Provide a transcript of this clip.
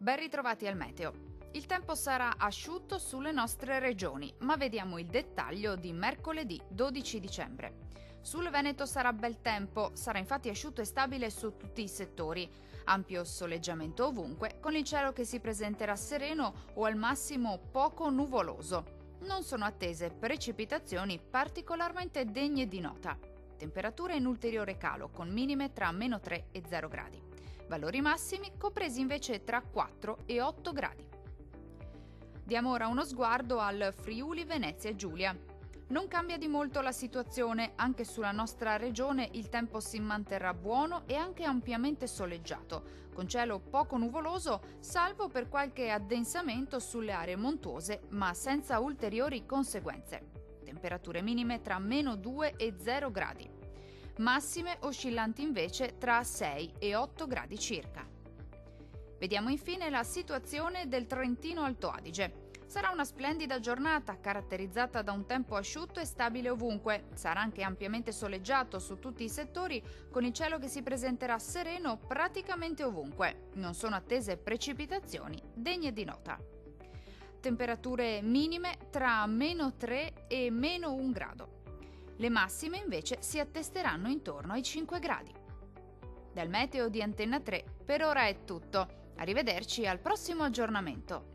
Ben ritrovati al meteo. Il tempo sarà asciutto sulle nostre regioni, ma vediamo il dettaglio di mercoledì 12 dicembre. Sul Veneto sarà bel tempo, sarà infatti asciutto e stabile su tutti i settori. Ampio soleggiamento ovunque, con il cielo che si presenterà sereno o al massimo poco nuvoloso. Non sono attese precipitazioni particolarmente degne di nota. Temperature in ulteriore calo, con minime tra -3 e 0 gradi. Valori massimi compresi invece tra 4 e 8 gradi. Diamo ora uno sguardo al Friuli Venezia Giulia. Non cambia di molto la situazione, anche sulla nostra regione il tempo si manterrà buono e anche ampiamente soleggiato, con cielo poco nuvoloso, salvo per qualche addensamento sulle aree montuose, ma senza ulteriori conseguenze. Temperature minime tra -2 e 0 gradi. Massime oscillanti invece tra 6 e 8 gradi circa. Vediamo infine la situazione del Trentino Alto Adige. Sarà una splendida giornata caratterizzata da un tempo asciutto e stabile ovunque. Sarà anche ampiamente soleggiato su tutti i settori, con il cielo che si presenterà sereno praticamente ovunque. Non sono attese precipitazioni degne di nota. Temperature minime tra -3 e -1 grado. Le massime invece si attesteranno intorno ai 5 gradi. Dal meteo di Antenna 3 per ora è tutto. Arrivederci al prossimo aggiornamento.